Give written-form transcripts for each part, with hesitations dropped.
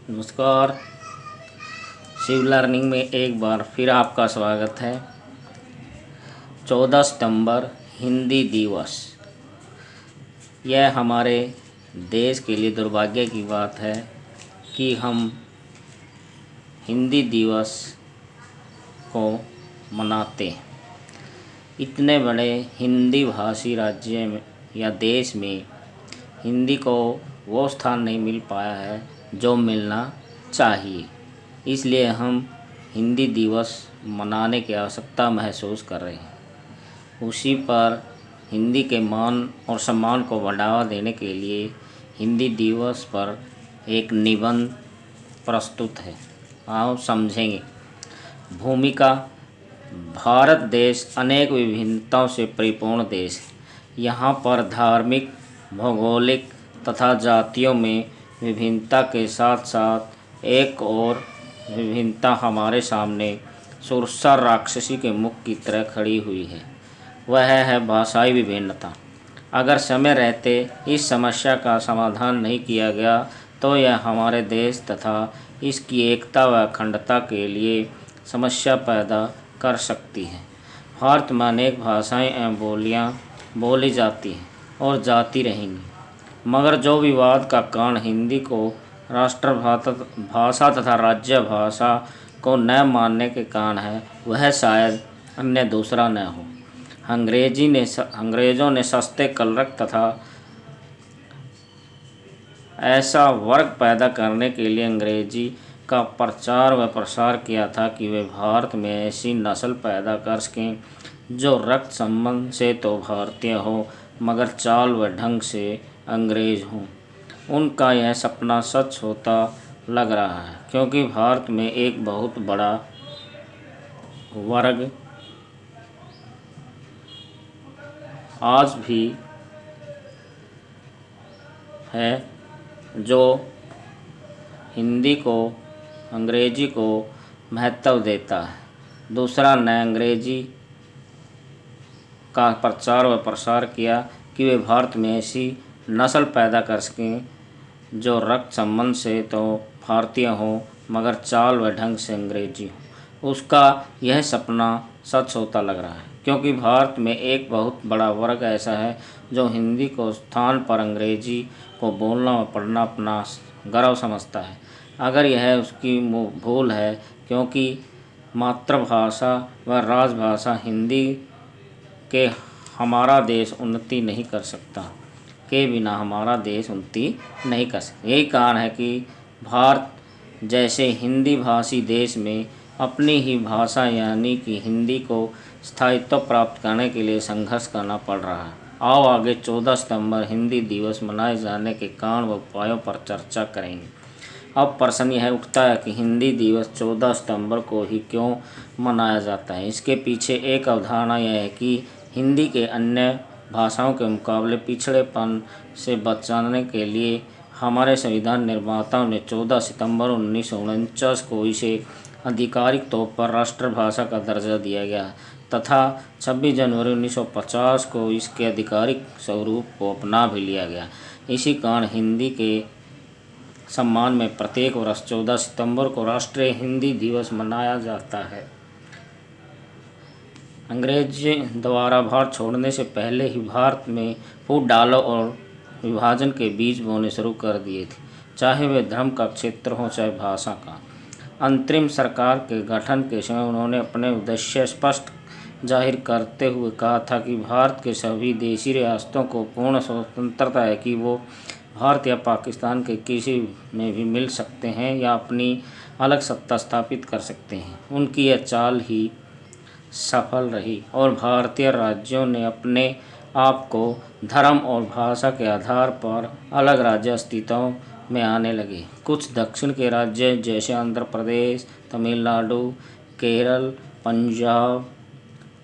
नमस्कार। शिव लर्निंग में एक बार फिर आपका स्वागत है। 14 सितंबर हिंदी दिवस। यह हमारे देश के लिए दुर्भाग्य की बात है कि हम हिंदी दिवस को मनाते हैं। इतने बड़े हिंदी भाषी राज्य में या देश में हिंदी को वो स्थान नहीं मिल पाया है जो मिलना चाहिए। इसलिए हम हिंदी दिवस मनाने की आवश्यकता महसूस कर रहे हैं। उसी पर हिंदी के मान और सम्मान को बढ़ावा देने के लिए हिंदी दिवस पर एक निबंध प्रस्तुत है। आओ समझेंगे। भूमिका। भारत देश अनेक विभिन्नताओं से परिपूर्ण देश है। यहाँ पर धार्मिक, भौगोलिक तथा जातियों में विभिन्नता के साथ साथ एक और विभिन्नता हमारे सामने सुरसा राक्षसी के मुख की तरह खड़ी हुई है। वह है भाषाई विभिन्नता। अगर समय रहते इस समस्या का समाधान नहीं किया गया तो यह हमारे देश तथा इसकी एकता व अखंडता के लिए समस्या पैदा कर सकती है। भारत में अनेक भाषाएं एवं बोलियां बोली जाती हैं और जाती रहेंगी, मगर जो विवाद का कारण हिंदी को राष्ट्रभाषा तथा राज्य भाषा को न मानने के कारण है, वह शायद अन्य दूसरा न हो। अंग्रेज़ों ने सस्ते कलरक तथा ऐसा वर्ग पैदा करने के लिए अंग्रेजी का प्रचार व प्रसार किया था कि वे भारत में ऐसी नस्ल पैदा कर सकें जो रक्त संबंध से तो भारतीय हो मगर चाल व ढंग से अंग्रेज हों। उनका यह सपना सच होता लग रहा है, क्योंकि भारत में एक बहुत बड़ा वर्ग आज भी है जो हिंदी को, अंग्रेजी को महत्व देता है। दूसरा ने अंग्रेजी का प्रचार व प्रसार किया कि वे भारत में ऐसी नस्ल पैदा कर सकें जो रक्त संबंध से तो भारतीय हों मगर चाल व ढंग से अंग्रेजी हो। उसका यह सपना सच होता लग रहा है, क्योंकि भारत में एक बहुत बड़ा वर्ग ऐसा है जो हिंदी को स्थान पर अंग्रेजी को बोलना व पढ़ना अपना गर्व समझता है। अगर यह उसकी भूल है, क्योंकि मातृभाषा व राजभाषा हिंदी के हमारा देश उन्नति नहीं कर सकता, के बिना हमारा देश उन्नति नहीं कर सकता। यही कारण है कि भारत जैसे हिंदी भाषी देश में अपनी ही भाषा यानी कि हिंदी को स्थायित्व प्राप्त करने के लिए संघर्ष करना पड़ रहा है। आओ आगे 14 सितंबर हिंदी दिवस मनाए जाने के कारण व उपायों पर चर्चा करेंगे। अब प्रश्न यह उठता है कि हिंदी दिवस 14 सितंबर को ही क्यों मनाया जाता है। इसके पीछे एक अवधारणा यह है कि हिंदी के अन्य भाषाओं के मुकाबले पिछड़ेपन से बचाने के लिए हमारे संविधान निर्माताओं ने 14 सितंबर 1949 को इसे आधिकारिक तौर पर राष्ट्रभाषा का दर्जा दिया गया तथा 26 जनवरी 1950 को इसके आधिकारिक स्वरूप को अपना भी लिया गया। इसी कारण हिंदी के सम्मान में प्रत्येक वर्ष 14 सितंबर को राष्ट्रीय हिंदी दिवस मनाया जाता है। अंग्रेज द्वारा भारत छोड़ने से पहले ही भारत में फूट डालो और विभाजन के बीज बोने शुरू कर दिए थे, चाहे वे धर्म का क्षेत्र हो चाहे भाषा का। अंतरिम सरकार के गठन के समय उन्होंने अपने उद्देश्य स्पष्ट जाहिर करते हुए कहा था कि भारत के सभी देशी रियासतों को पूर्ण स्वतंत्रता है कि वो भारत या पाकिस्तान के किसी में भी मिल सकते हैं या अपनी अलग सत्ता स्थापित कर सकते हैं। उनकी यह चाल ही सफल रही और भारतीय राज्यों ने अपने आप को धर्म और भाषा के आधार पर अलग राज्य अस्तित्व में आने लगे। कुछ दक्षिण के राज्य जैसे आंध्र प्रदेश, तमिलनाडु, केरल, पंजाब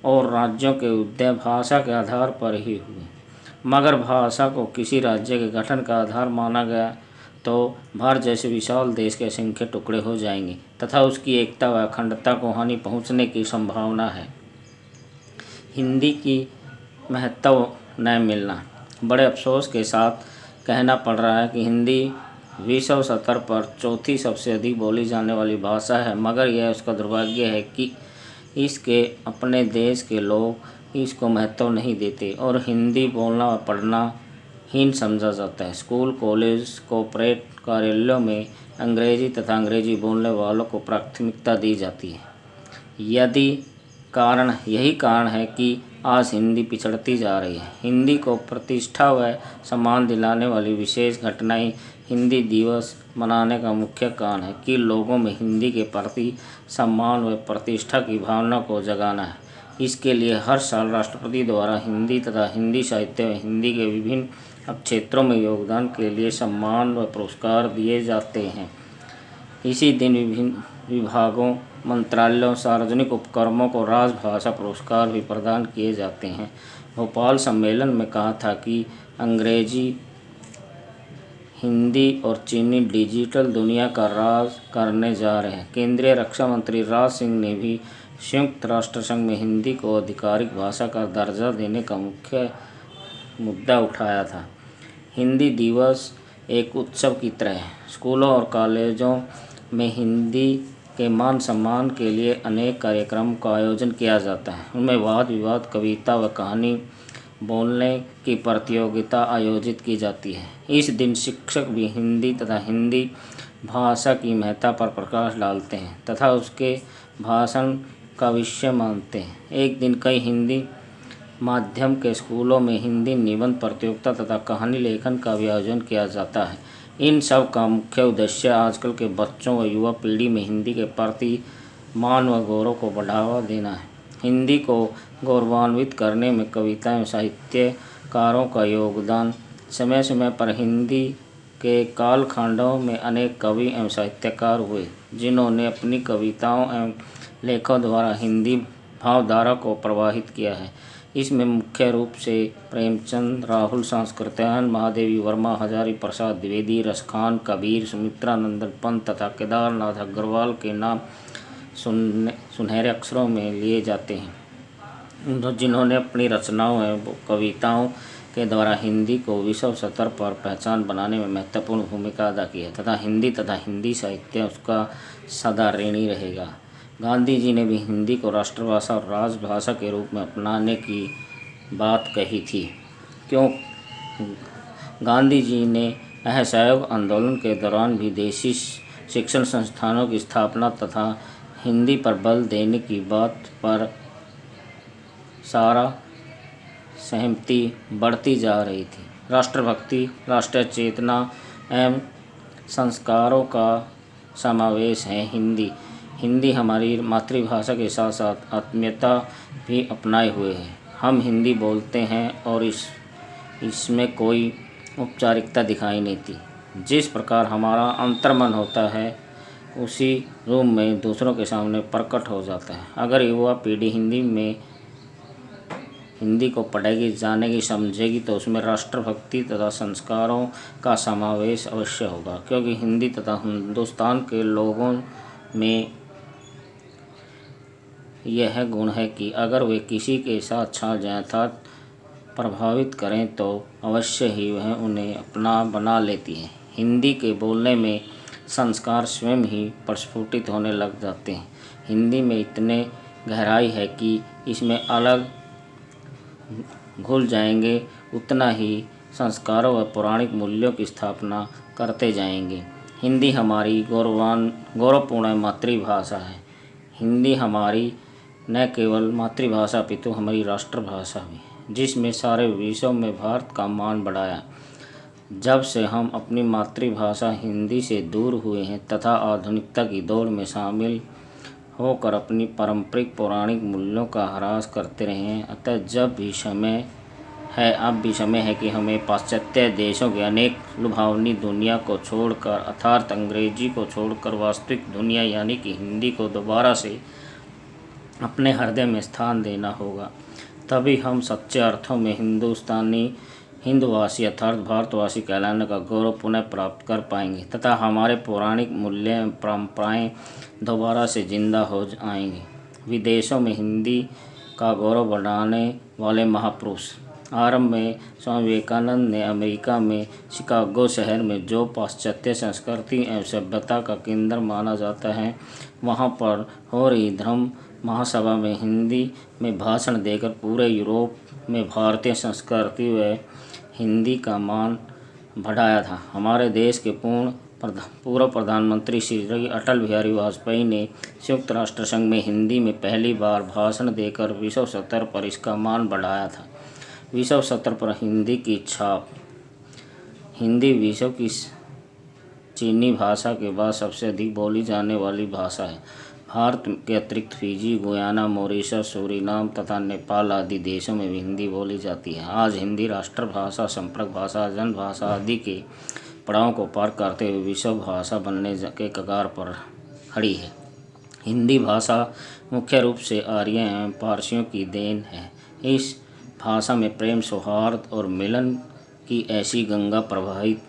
और राज्यों के उदय भाषा के आधार पर ही हुए, मगर भाषा को किसी राज्य के गठन का आधार माना गया तो भारत जैसे विशाल देश के असंख्य टुकड़े हो जाएंगे तथा उसकी एकता व अखंडता को हानि पहुंचने की संभावना है। हिंदी की महत्व न मिलना। बड़े अफसोस के साथ कहना पड़ रहा है कि हिंदी विश्व स्तर पर चौथी सबसे अधिक बोली जाने वाली भाषा है, मगर यह उसका दुर्भाग्य है कि इसके अपने देश के लोग इसको महत्व नहीं देते और हिंदी बोलना और पढ़ना हीन समझा जाता है। स्कूल, कॉलेज, कॉर्पोरेट कार्यालयों में अंग्रेजी तथा अंग्रेजी बोलने वालों को प्राथमिकता दी जाती है। यही कारण है कि आज हिंदी पिछड़ती जा रही है। हिंदी को प्रतिष्ठा व सम्मान दिलाने वाली विशेष घटनाएं हिंदी दिवस मनाने का मुख्य कारण है कि लोगों में हिंदी के प्रति सम्मान व प्रतिष्ठा की भावना को जगाना है। इसके लिए हर साल राष्ट्रपति द्वारा हिंदी तथा हिंदी साहित्य व हिंदी के विभिन्न क्षेत्रों में योगदान के लिए सम्मान व पुरस्कार दिए जाते हैं। इसी दिन विभिन्न विभागों, मंत्रालयों, सार्वजनिक उपक्रमों को राजभाषा पुरस्कार भी प्रदान किए जाते हैं। भोपाल सम्मेलन में कहा था कि अंग्रेजी, हिंदी और चीनी डिजिटल दुनिया का राज करने जा रहे हैं। केंद्रीय रक्षा मंत्री राज सिंह ने भी संयुक्त राष्ट्र संघ में हिंदी को आधिकारिक भाषा का दर्जा देने का मुख्य मुद्दा उठाया था। हिंदी दिवस एक उत्सव की तरह है। स्कूलों और कॉलेजों में हिंदी के मान सम्मान के लिए अनेक कार्यक्रम का आयोजन किया जाता है। उनमें वाद विवाद, कविता व कहानी बोलने की प्रतियोगिता आयोजित की जाती है। इस दिन शिक्षक भी हिंदी तथा हिंदी भाषा की महत्ता पर प्रकाश डालते हैं तथा उसके भाषण का विषय मानते हैं। एक दिन कई हिंदी माध्यम के स्कूलों में हिंदी निबंध प्रतियोगिता तथा कहानी लेखन का भी आयोजन किया जाता है। इन सब का मुख्य उद्देश्य आजकल के बच्चों व युवा पीढ़ी में हिंदी के प्रति मान व गौरव को बढ़ावा देना है। हिंदी को गौरवान्वित करने में कविता एवं साहित्यकारों का योगदान। समय समय पर हिंदी के कालखंडों में अनेक कवि एवं साहित्यकार हुए, जिन्होंने अपनी कविताओं एवं लेखों द्वारा हिंदी भावधारा को प्रभावित किया है। इसमें मुख्य रूप से प्रेमचंद, राहुल सांकृत्यायन, महादेवी वर्मा, हजारी प्रसाद द्विवेदी, रसखान, कबीर, सुमित्रानंदन पंत तथा केदारनाथ अग्रवाल के नाम सुनहरे अक्षरों में लिए जाते हैं, जिन्होंने अपनी रचनाओं एवं कविताओं के द्वारा हिंदी को विश्व स्तर पर पहचान बनाने में महत्वपूर्ण भूमिका अदा की है तथा हिंदी साहित्य उसका सदा ऋणी रहेगा। गांधी जी ने भी हिंदी को राष्ट्रभाषा और राजभाषा के रूप में अपनाने की बात कही थी। गांधी जी ने असहयोग आंदोलन के दौरान भी देशी शिक्षण संस्थानों की स्थापना तथा हिंदी पर बल देने की बात पर सारा सहमति बढ़ती जा रही थी। राष्ट्रभक्ति, राष्ट्रीय चेतना एवं संस्कारों का समावेश है। हिंदी हमारी मातृभाषा के साथ साथ आत्मीयता भी अपनाए हुए है। हम हिंदी बोलते हैं और इसमें कोई औपचारिकता दिखाई नहीं देती। जिस प्रकार हमारा अंतर्मन होता है उसी रूप में दूसरों के सामने प्रकट हो जाता है। अगर युवा पीढ़ी हिंदी को पढ़ेगी, जानेगी, समझेगी तो उसमें राष्ट्रभक्ति तथा संस्कारों का समावेश अवश्य होगा, क्योंकि हिंदी तथा हिंदुस्तान के लोगों में यह गुण है कि अगर वे किसी के साथ छा जाएं अर्थात प्रभावित करें तो अवश्य ही वह उन्हें अपना बना लेती हैं। हिंदी के बोलने में संस्कार स्वयं ही प्रस्फुटित होने लग जाते हैं। हिंदी में इतने गहराई है कि इसमें अलग घुल जाएंगे उतना ही संस्कारों व पौराणिक मूल्यों की स्थापना करते जाएंगे। हिंदी हमारी गौरवपूर्ण मातृभाषा है। हिंदी हमारी न केवल मातृभाषा अपितु हमारी राष्ट्रभाषा भी, जिसमें सारे विश्व में भारत का मान बढ़ाया। जब से हम अपनी मातृभाषा हिंदी से दूर हुए हैं तथा आधुनिकता की दौड़ में शामिल होकर अपनी पारंपरिक पौराणिक मूल्यों का ह्रास करते रहे हैं, अतः अब भी समय है कि हमें पाश्चात्य देशों की अनेक लुभावनी दुनिया को छोड़कर अर्थात अंग्रेजी को छोड़कर वास्तविक दुनिया यानी कि हिंदी को दोबारा से अपने हृदय में स्थान देना होगा। तभी हम सच्चे अर्थों में हिंदवासी अर्थात भारतवासी कहलाने का गौरव पुनः प्राप्त कर पाएंगे तथा हमारे पौराणिक मूल्य एवं परंपराएं दोबारा से जिंदा हो आएंगी। विदेशों में हिंदी का गौरव बढ़ाने वाले महापुरुष आरंभ में स्वामी विवेकानंद ने अमेरिका में शिकागो शहर में, जो पाश्चात्य संस्कृति एवं सभ्यता का केंद्र माना जाता है, वहाँ पर हो रही धर्म महासभा में हिंदी में भाषण देकर पूरे यूरोप में भारतीय संस्कृति व हिंदी का मान बढ़ाया था। हमारे देश के पूर्व प्रधानमंत्री श्री अटल बिहारी वाजपेयी ने संयुक्त राष्ट्र संघ में हिंदी में पहली बार भाषण देकर विश्व स्तर पर इसका मान बढ़ाया था। विश्व स्तर पर हिंदी की छाप। हिंदी विश्व की चीनी भाषा के बाद सबसे अधिक बोली जाने वाली भाषा है। भारत के अतिरिक्त फिजी, गुयाना, मॉरिशस, सूरीनाम तथा नेपाल आदि देशों में भी हिंदी बोली जाती है। आज हिंदी राष्ट्रभाषा, संपर्क भाषा, जनभाषा आदि के पड़ाव को पार करते हुए विश्व भाषा बनने के कगार पर खड़ी है। हिंदी भाषा मुख्य रूप से आर्य एवं पारसियों की देन है। इस भाषा में प्रेम, सौहार्द और मिलन की ऐसी गंगा प्रवाहित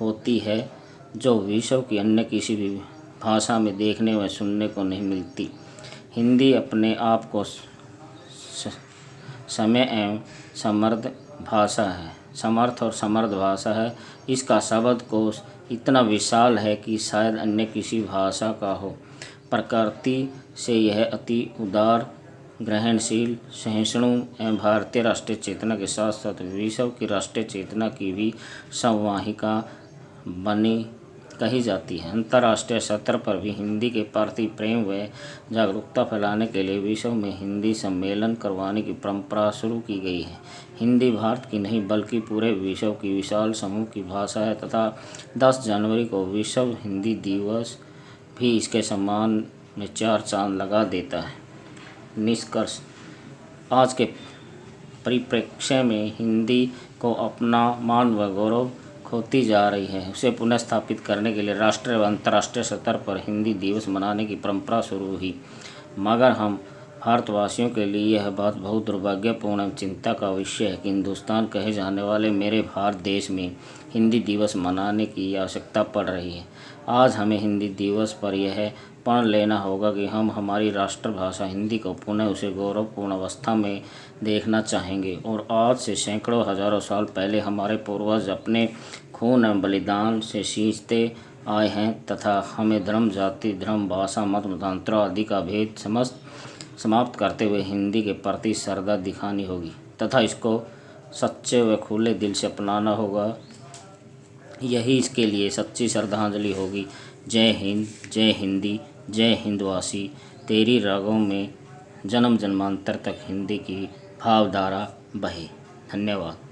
होती है जो विश्व की अन्य किसी भी भाषा में देखने व सुनने को नहीं मिलती। हिंदी अपने आप को समय एवं समृद्ध भाषा है, समर्थ और समृद्ध भाषा है। इसका शब्दकोश इतना विशाल है कि शायद अन्य किसी भाषा का हो। प्रकृति से यह अति उदार, ग्रहणशील, सहिष्णु एवं भारतीय राष्ट्रीय चेतना के साथ साथ विश्व की राष्ट्रीय चेतना की भी संवाहिका बनी कही जाती है। अंतर्राष्ट्रीय स्तर पर भी हिंदी के प्रति प्रेम व जागरूकता फैलाने के लिए विश्व में हिंदी सम्मेलन करवाने की परंपरा शुरू की गई है। हिंदी भारत की नहीं बल्कि पूरे विश्व की विशाल समूह की भाषा है तथा 10 जनवरी को विश्व हिंदी दिवस भी इसके सम्मान में 4 चांद लगा देता है। निष्कर्ष: आज के परिप्रेक्ष्य में हिंदी को अपना मान व गौरव खोती जा रही है। उसे पुनः स्थापित करने के लिए राष्ट्रीय व अंतर्राष्ट्रीय स्तर पर हिंदी दिवस मनाने की परंपरा शुरू हुई, मगर हम भारतवासियों के लिए यह बात बहुत दुर्भाग्यपूर्ण एवं चिंता का विषय है कि हिंदुस्तान कहे जाने वाले मेरे भारत देश में हिंदी दिवस मनाने की आवश्यकता पड़ रही है। आज हमें हिंदी दिवस पर यह प्रण लेना होगा कि हम हमारी राष्ट्रभाषा हिंदी को पुनः उसे गौरवपूर्ण अवस्था में देखना चाहेंगे। और आज से सैकड़ों हजारों साल पहले हमारे पूर्वज अपने खून एवं बलिदान से सींचते आए हैं तथा हमें धर्म, जाति, धर्म, भाषा, मत, मतांतर आदि का भेद समाप्त करते हुए हिंदी के प्रति श्रद्धा दिखानी होगी तथा इसको सच्चे व खुले दिल से अपनाना होगा। यही इसके लिए सच्ची श्रद्धांजलि होगी। जय हिंद, जय हिंदी, जय हिंदवासी। तेरी रागों में जन्म जन्मांतर तक हिंदी की भावधारा बहे। धन्यवाद।